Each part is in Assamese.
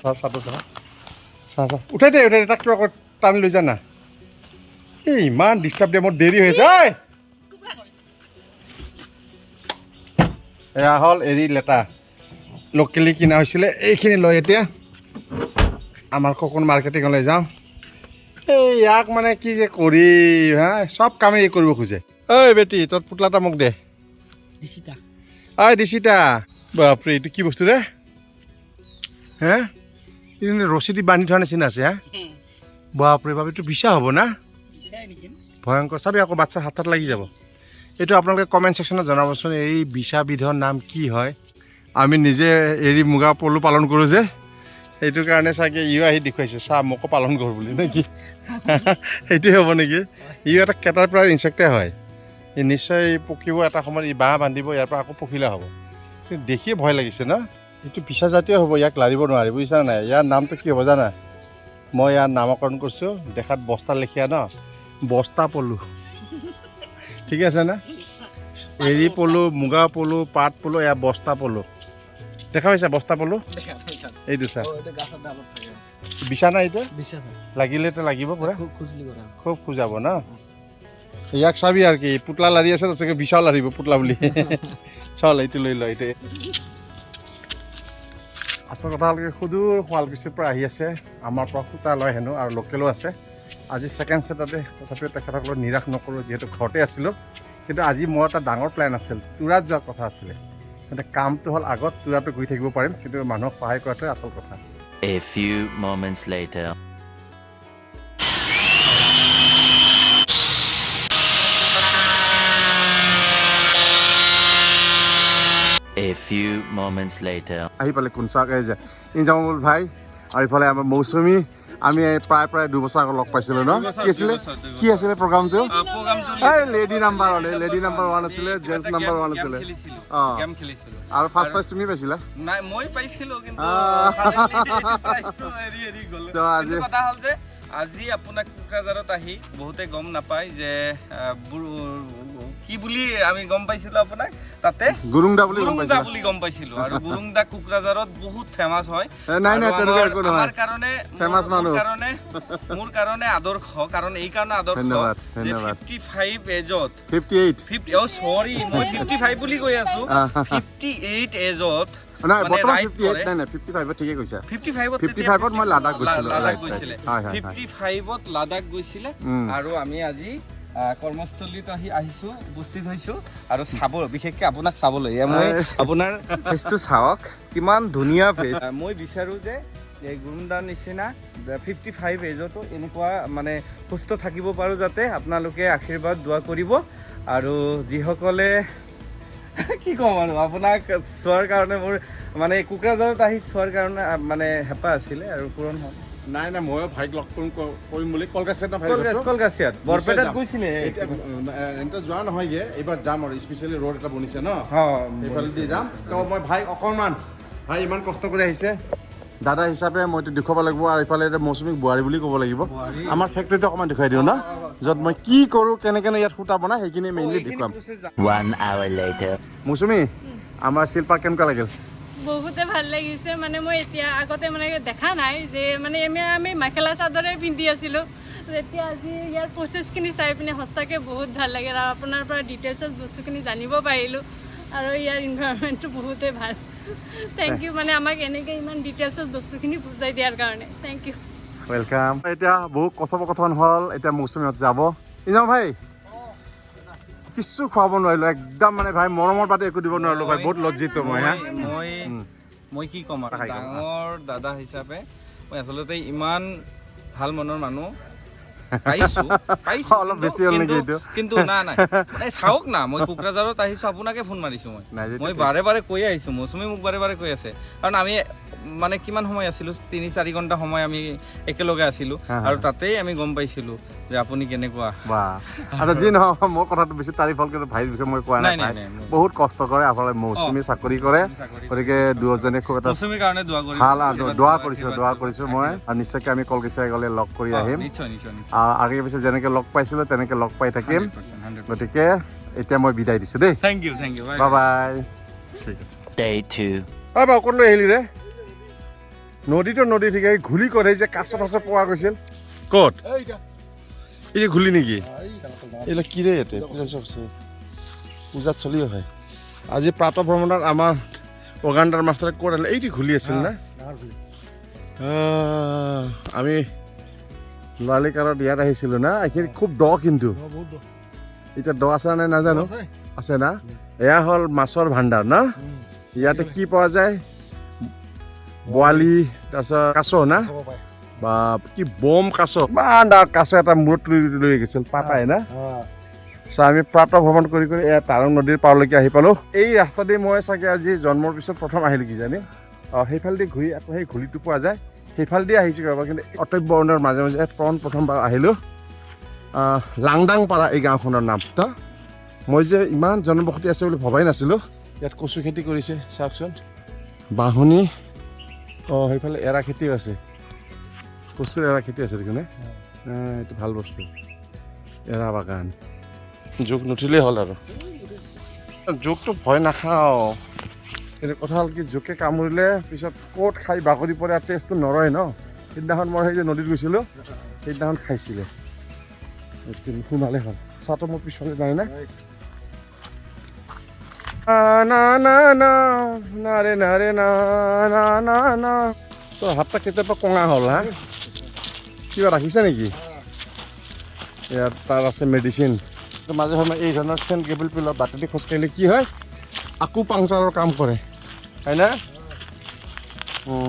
চাহটো চাহ চাহ চাহ উঠাই দে তাক কিবা টানি লৈ যা না এই ইমান ডিষ্টাৰ্ব দিয়ে মোৰ দেৰি হৈ আছে ঐ এয়া হ'ল এৰি লেটা লোকেলি কিনা হৈছিলে এইখিনি লৈ এতিয়া আমাৰ ককন মাৰ্কেটিঙলৈ যাওঁ এই ইয়াক মানে কি যে কৰি হা চব কামেই কৰিব খোজে ঐ বেটি তোৰ পুতলা এটা মোক দে দিছিতা ঐ দিছিতা বাপৰে এইটো কি বস্তু ৰে হে ৰছী দি বান্ধি থোৱা নিচিনা আছে হা বাপৰে বাপ এইটো বিছা হ'ব না ভয়ংকৰ চাবি আকৌ বাচ্চাৰ হাতত লাগি যাব এইটো আপোনালোকে কমেণ্ট ছেকশ্যনত জনাবচোন এই বিছাবিধৰ নাম কি হয় আমি নিজে এৰি মুগা পলু পালন কৰোঁ যে সেইটো কাৰণে চাগে ইও আহি দেখুৱাইছে চাহ মোকো পালন কৰোঁ বুলি নেকি সেইটোৱে হ'ব নেকি ই এটা কেটাৰ পৰা ইনচেক্টে হয় ই নিশ্চয় পকিব এটা সময়ত ই বাঁহ বান্ধিব ইয়াৰ পৰা আকৌ পখিলা হ'ব দেখিয়ে ভয় লাগিছে ন এইটো বিছা জাতীয় হ'ব ইয়াক লাৰিব নোৱাৰি বুজিছা নাই ইয়াৰ নামটো কি হ'ব জানা মই ইয়াৰ নামকৰণ কৰিছোঁ দেখাত বস্তা লেখীয়া ন বস্তা পলু ঠিক আছে না এৰি পলু মুগা পলু পাট পলু এয়া বস্তা পলু দেখা পাইছা বস্তা পলু এইটো চা বিছা নাই এইটো লাগিলেতো লাগিব পুৰা খুব খোজাব ন ইয়াক চাবি আৰু কি পুতলা লাৰি আছে চাগে বিছাও লাৰিব পুতলা বুলি চল এইটো লৈ ল এইটো আচল কথা হ'ল কি সুদূৰ শুৱালকুছিৰ পৰা আহি আছে আমাৰ পৰা সূতা লয় হেনো আৰু লোকেলো আছে আজি ছেকেণ্ড ছেটাৰডে তথাপিও তেখেতসকলক নিৰাশ নকৰোঁ যিহেতু ঘৰতে আছিলোঁ কিন্তু আজি মোৰ এটা ডাঙৰ প্লেন আছিল তুৰাত যোৱাৰ কথা আছিলে কিন্তু কামটো হ'ল আগত তুৰাটো গৈ থাকিব পাৰিম কিন্তু মানুহক সহায় কৰাটোৱে আচল কথা A few moments later. A few moments later. আহি পালে কোনচাকে যে ইনজামুল ভাই আৰু ইফালে আমাৰ মৌচুমী আমি প্ৰায় 2 বছৰ আগত লগ পাইছিলোঁ ন কি আছিলে প্ৰগ্ৰামটো এই লেডি নাম্বাৰ 1 আছিলে জেন্টছ নাম্বাৰ 1 আছিলে গেম খেলিছিলো আৰু ফাৰ্ষ্ট প্ৰাইজ তুমি পাইছিলা নাই মই পাইছিলো কিন্তু এৰি গ'ল তো আজি কথা হ'ল যে আজি আপোনাক কোকৰাঝাৰত আহি বহুতে গম নাপায় যে কি বুলি আমি গম পাইছিলো আপোনাক তাতে গুৰুংদা বুলি গম পাইছিলো আৰু গুৰুংদা কোকৰাঝাৰত বহুত ফেমাস হয় নাই তেনেকুৱা একো নহয় আমাৰ কাৰণে ফেমাস মানুহ মোৰ কাৰণে আদৰ্শ কাৰণ এই কাৰণে আদৰ্শ ধন্যবাদ 55 এজত 58 ও সৰি মই 55 বুলি কৈ আছো 58 এজত নাই বৰ্তমান 58 নাই 55 ঠিকে কৈছা 55 মই লাডাখ গৈছিলো 55ত লাডাখ গৈছিলে আৰু আমি আজি কৰ্মস্থলীত আহিছো উপস্থিত হৈছো আৰু চাব বিশেষকৈ আপোনাক চাবলৈ মই আপোনাৰ ফেচটো চাওক কিমান ধুনীয়া ফেচ মই বিচাৰো যে এই গুৰুংদাৰ নিচিনা 55 এজতো এনেকুৱা মানে সুস্থ থাকিব পাৰো যাতে আপোনালোকে আশীৰ্বাদ দোৱা কৰিব আৰু যিসকলে কি ক'ম আৰু আপোনাক চোৱাৰ কাৰণে মোৰ মানে কোকৰাঝাৰত আহি চোৱাৰ কাৰণে মানে হেঁপাহ আছিলে আৰু পূৰণ হ'ল নাই ময়ো ভাইক লগ কৰিম বুলি কলকাছিয়াত বৰপেটাত গৈছিলে এনেকৈ যোৱা নহয়গৈ এইবাৰ যাম আৰু স্পেচিয়েলি ৰোড এটা বনিছে ন এইফালে দি যাম তো মই ভাইক অকণমান ভাই ইমান কষ্ট কৰি আহিছে দাদা হিচাপে মইতো দেখুৱাব লাগিব আৰু ইফালে মৌচুমীক বোৱাৰী বুলি ক'ব লাগিব আমাৰ ফেক্টৰীটো অকণমান দেখুৱাই দিওঁ ন য'ত মই কি কৰোঁ কেনেকৈ ইয়াত সূতা বনাই সেইখিনি মেইনলি দেখুৱাম 1 hour later. মৌচুমী আমাৰ ষ্টীল পাৰ্ক কেনেকুৱা লাগিল বহুতে ভাল লাগিছে মানে মই এতিয়া আগতে মানে দেখা নাই যে মানে আমি মেখেলা চাদৰে পিন্ধি আছিলোঁ যেতিয়া আজি ইয়াৰ প্ৰচেছখিনি চাই পিনে সঁচাকৈ বহুত ভাল লাগে আৰু আপোনাৰ পৰা ডিটেইলছত বস্তুখিনি জানিব পাৰিলোঁ আৰু ইয়াৰ ইনভাইৰনমেণ্টটো বহুতেই ভাল থেংক ইউ মানে আমাক এনেকৈ ইমান ডিটেইলছত বস্তুখিনি বুজাই দিয়াৰ কাৰণে থেংক ইউ ৱেলকাম এতিয়া বহুত কথোপকথন হ'ল এতিয়া মৌচুমীত যাব ইনাম ভাই কিছু খুৱাব নোৱাৰিলোঁ একদম মানে ভাই মৰমৰ বাদে একো দিব নোৱাৰিলোঁ ভাই বহুত লজ্জিত মই কি ক'ম আৰু ডাঙৰ দাদা হিচাপে মই আচলতে ইমান ভাল মনৰ মানুহ পাইছো অলপ বেছি হ'ল নেকি এইটো কিন্তু নাই চাওক না মই কোকৰাঝাৰত আহিছো আপোনাকে ফোন মাৰিছো মই বাৰে কৈ আহিছো মৌচুমী মোক বাৰে কৈ আছে কাৰণ আমি মানে কিমান সময় আছিলো 3-4 ঘণ্টা সময় আমি একেলগে আছিলো আৰু তাতেই আমি গম পাইছিলো যে আপুনি কেনেকুৱা আচ্ছা যি নহয় মোৰ কথাটো বেছি তাৰিফ হ'ল কিন্তু ভাইৰ বিষয়ে মই কোৱা নাই বহুত কষ্ট কৰে আপোনালোকে মৌচুমী চাকৰি কৰে গতিকে দুজনে খুব এটা মৌচুমীৰ কাৰণে ভাল দোৱা কৰিছোঁ মই আৰু নিশ্চয়কৈ আমি কলকাতা গ'লে লগ কৰি আহিম আগে পিছে যেনেকৈ লগ পাইছিলোঁ তেনেকৈ লগ পাই থাকিম গতিকে এতিয়া মই বিদায় দিছোঁ দেই থেংক ইউ বাই বাই ঠিক আছে Day 2. বাৰু ক'ত লৈ আহিলি ৰে নদীতো নদী ঠিক ঘূলি কৰে যে কাছ টাছ পোৱা গৈছিল ক'ত এই যে ঘূলি নেকি এইবিলাক কি ৰে ইয়াতে পূজাত চলিও হয় আজি প্ৰাতঃ ভ্ৰমণত আমাৰ ওগান্ডাৰ মাষ্টাৰে ক'ত আহিলে এইটো ঘূলি আছিল না আমি লৰালি কালত ইয়াত আহিছিলোঁ না এইখিনি খুব দ কিন্তু এতিয়া দ আছে নাই নাজানো আছে না এয়া হ'ল মাছৰ ভাণ্ডাৰ না ইয়াতে কি পোৱা যায় বৰালি তাৰপিছত কাছ না বা কি বম কাছ ইমান ডাঙৰ কাছ এটা মূৰত তুলি লৈ গৈছিল পাতাই না চ' আমি প্ৰাতঃ ভ্ৰমণ কৰি এয়া তাৰং নদীৰ পাৰলৈকে আহি পালোঁ এই ৰাস্তাদি মই চাগে আজি জন্মৰ পিছত প্ৰথম আহিলোঁ কিজানি সেইফালেদি ঘূৰি আকৌ সেই ঘূলিটো পোৱা যায় সেইফালেদি আহিছোঁ ৰ'বা কিন্তু অটব্য অৰণ্যৰ মাজে মাজে প্ৰথমবাৰ আহিলোঁ লাংডাং পাৰা এই গাঁওখনৰ নাম তো মই যে ইমান জনবসতি আছে বুলি ভবাই নাছিলোঁ ইয়াত কচু খেতি কৰিছে চাওকচোন বাঁহনি সেইফালে এৰা খেতিও আছে কচুৰ এৰা খেতি আছে দেখোন এইটো ভাল বস্তু এৰা বাগান জোক নুঠিলেই হ'ল আৰু জোকটো ভয় নাখাওঁ কিন্তু কথা হ'ল কি জোকে কামুৰিলে পিছত ক'ত খাই বাগৰি পৰে আৰু টেষ্টটো নৰয় ন সেইদিনাখন মই সেই যে নদীত গৈছিলোঁ সেইদিনাখন খাইছিলে সোমালে হ'ল চাহটো মোৰ পিছফালে নাই না না না না না ৰে না ৰে না না না না তোৰ হাতটা কেতিয়াবা কঙা হ'ল হা কিবা ৰাখিছে নেকি ইয়াত তাৰ আছে মেডিচিন মাজে সময়ে এই ধৰণৰ চেন কেবল পিলৰ বাটেদি খোজকাঢ়িলে কি হয় আকু পাংচাৰৰ কাম কৰে হয়নে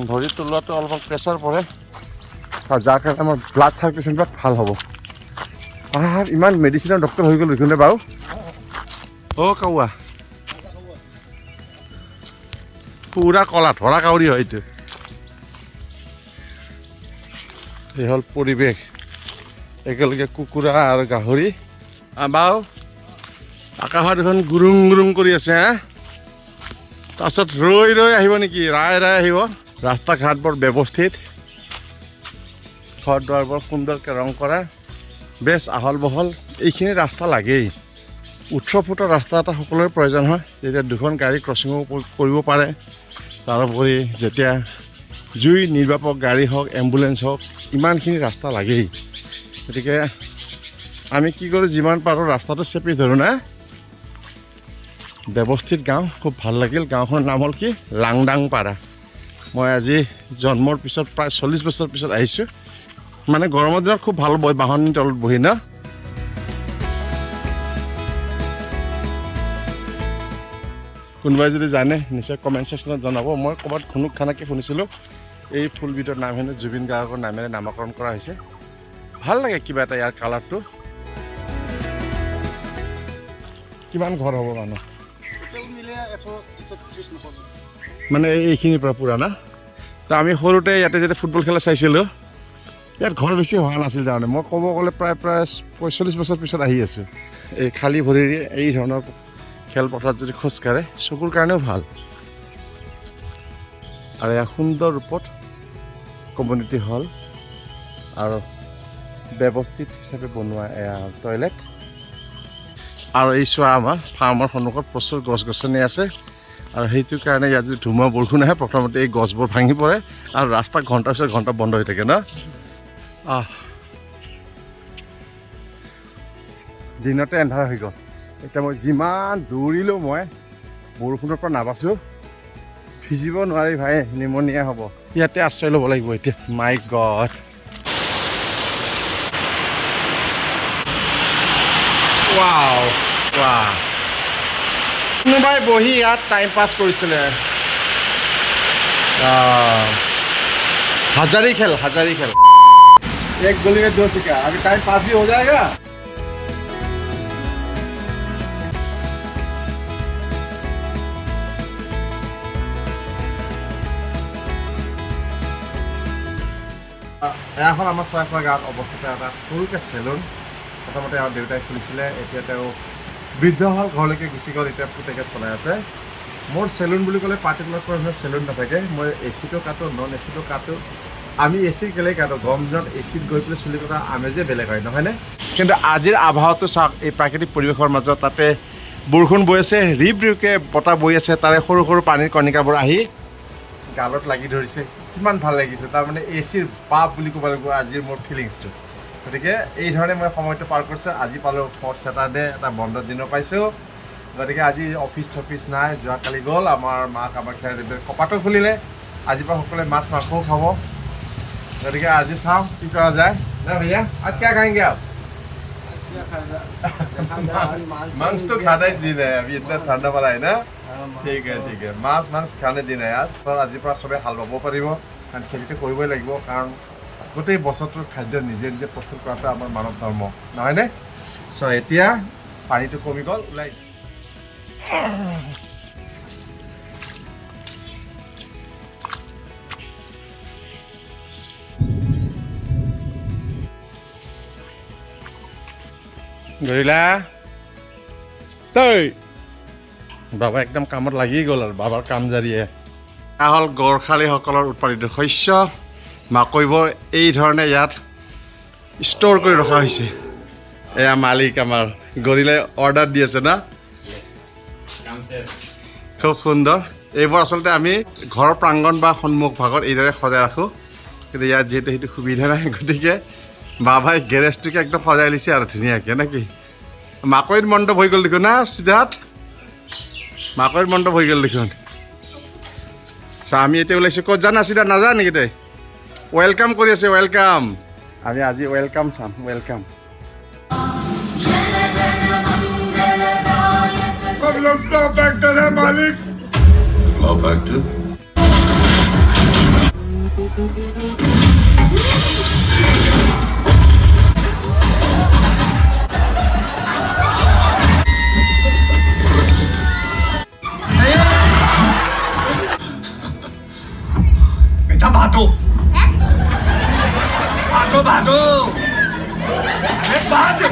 ভৰিৰ তলুৱাটো অলপমান প্ৰেছাৰ পৰে যাৰ কাৰণে আমাৰ ব্লাড চাৰ্কুলেশ্যনবিলাক ভাল হ'ব ইমান মেডিচিনৰ ডক্টৰ হৈ গ'ল দেখোন বাৰু কাউৱা পুৰা কলা ধৰা কাউৰী হয় এইটো এই হ'ল পৰিৱেশ একেলগে কুকুৰা আৰু গাহৰি বাও আকাশত এখন গুৰুং গুৰুং কৰি আছে হা তাৰপিছত ৰৈ ৰৈ আহিব নেকি ৰাই আহিব ৰাস্তা ঘাট বৰ ব্যৱস্থিত ঘৰ দুৱাৰ বৰ সুন্দৰকৈ ৰং কৰা বেছ আহল বহল এইখিনি ৰাস্তা লাগেই 18 ফুটৰ ৰাস্তা এটা সকলোৰে প্ৰয়োজন হয় যেতিয়া দুখন গাড়ী ক্ৰচিঙো কৰিব পাৰে তাৰোপৰি যেতিয়া জুই নিৰ্বাপক গাড়ী হওক এম্বুলেঞ্চ হওক ইমানখিনি ৰাস্তা লাগেই গতিকে আমি কি কৰোঁ যিমান পাৰোঁ ৰাস্তাটো চেপি ধৰোঁ না ব্যৱস্থিত গাঁও খুব ভাল লাগিল গাঁওখনৰ নাম হ'ল কি লাংডাং পাৰা মই আজি জন্মৰ পিছত প্ৰায় 40 বছৰ পিছত আহিছোঁ মানে গৰমৰ দিনত খুব ভাল বাহনিৰ তলত বহি না কোনোবাই যদি জানে নিশ্চয় কমেণ্ট ছেকশ্যনত জনাব মই ক'ৰবাত খুনুক খানাকৈ শুনিছিলোঁ এই ফুলবিধৰ নাম হেনো জুবিন গাৰ্গৰ নামেৰে নামকৰণ কৰা হৈছে ভাল লাগে কিবা এটা ইয়াৰ কালাৰটো কিমান ঘৰ হ'ব মানুহ মানে এইখিনিৰ পৰা পুৰা না তো আমি সৰুতে ইয়াতে যেতিয়া ফুটবল খেলা চাইছিলোঁ ইয়াত ঘৰ বেছি হোৱা নাছিল তাৰমানে মই ক'ব গ'লে প্ৰায় 45 বছৰ পিছত আহি আছোঁ এই খালী ভৰিৰে এই ধৰণৰ খেলপথাৰত যদি খোজকাঢ়ে চকুৰ কাৰণেও ভাল আৰু এয়া সুন্দৰ ৰূপত কমিউনিটি হল আৰু ব্যৱস্থিত হিচাপে বনোৱা এয়া টয়লেট আৰু এই চোৱা আমাৰ ফাৰ্মৰ সন্মুখত প্ৰচুৰ গছ গছনি আছে আৰু সেইটো কাৰণে ইয়াত যদি ধুমুহা বৰষুণ আহে প্ৰথমতে এই গছবোৰ ভাঙি পৰে আৰু ৰাস্তা ঘণ্টাৰ পিছত ঘণ্টা বন্ধ হৈ থাকে ন দিনতে এন্ধাৰ হৈ গ'ল এতিয়া মই যিমান দৌৰিলোঁ মই বৰষুণৰ পৰা নাবাচোঁ ভিজিব নোৱাৰি ভাই নিমনিয়া হ'ব ইয়াতে আশ্ৰয় ল'ব লাগিব এতিয়া মাই গড ৱাও ৱাহ কোনোবাই বহি ইয়াত টাইম পাছ কৰিছিলে হাজাৰী খেল एक गोली में 2 सिक्का अभी टाइम पास भी हो जाएगा এখন আমাৰ চৰাইখোৱা গাঁৱত অৱস্থিত এটা সৰুকৈ চেলুন প্ৰথমতে আমাৰ দেউতাই খুলিছিলে এতিয়া তেওঁ বৃদ্ধ হ'ল ঘৰলৈকে গুচি গ'ল এতিয়া পুতেকে চলাই আছে মোৰ চেলুন বুলি ক'লে পাৰ্টিকুলাৰ কোনো চেলুন নাথাকে মই এচিটো কাটো নন এচিটো কাটো আমি এচি কেলে কাটো গৰম দিনত এচিত গৈ পেলাই চুলি কটা আমেজে বেলেগ হয় নহয়নে কিন্তু আজিৰ আবহাৱাটো চাওক এই প্ৰাকৃতিক পৰিৱেশৰ মাজত তাতে বৰষুণ বৈ আছে ৰিবকে বতাহ বৈ আছে তাৰে সৰু সৰু পানীৰ কণিকাবোৰ আহি গালত লাগি ধৰিছে কি কিমান ভাল লাগিছে তাৰমানে এচিৰ বাপ বুলি ক'ব লাগিব আজিৰ মোৰ ফিলিংছটো গতিকে এই ধৰণে মই সময়টো পাৰ কৰিছোঁ আজি পালোঁ 4th Saturday এটা বন্ধৰ দিনো পাইছোঁ গতিকে আজি অফিচ নাই যোৱাকালি গ'ল আমাৰ মা কামাখ্যা দেৱীৰ কপাটো খুলিলে আজিৰ পৰা সকলোৱে মাছ মাংসও খাব গতিকে আজি চাওঁ কি কৰা যায় না ভैया आज क्या खाएंगे आप मांस तो खाना ही दिन है अभी इतना ठंडा पड़ा है ना ठीक है मांस खाने दिन है आज तो आज पर सबे हाल बाब पारिब कारण खेतिটো কৰিবই লাগিব কাৰণ গোটেই বছৰটোৰ খাদ্য নিজে নিজে প্ৰস্তুত কৰাটো আমাৰ মানৱ ধৰ্ম নহয়নে সো এতিয়া পানীটো কমি গ'ল ওলাই গৰিলা তই বাবা একদম কামত লাগি গ'ল আৰু বাবাৰ কাম জাৰিয়ে হ'ল গড়খালীসকলৰ উৎপাদিত শস্য মাকৈবোৰ এই ধৰণে ইয়াত ষ্ট'ৰ কৰি ৰখা হৈছে এয়া মালিক আমাৰ গৰিলাই অৰ্ডাৰ দি আছে না খুব সুন্দৰ এইবোৰ আচলতে আমি ঘৰৰ প্ৰাংগণ বা সন্মুখ ভাগত এইদৰে সজাই ৰাখোঁ কিন্তু ইয়াত যিহেতু সেইটো সুবিধা নাই গতিকে বাবাই গেৰেজটোকে একদম সজাই লৈছে আৰু ধুনীয়াকৈ নেকি মাকৈৰ মণ্ডপ হৈ গ'ল দেখোন না সিদ্ধাৰ্থ মাকৈৰ মণ্ডপ হৈ গ'ল দেখোন আমি এতিয়া ওলাইছোঁ ক'ত জানা চিধা নাজান নেকি তই ৱেলকাম কৰি আছে ৱেলকাম আমি আজি ৱেলকাম চাম ৱেলকাম মালিক बेटा भागो भागो भागो भाग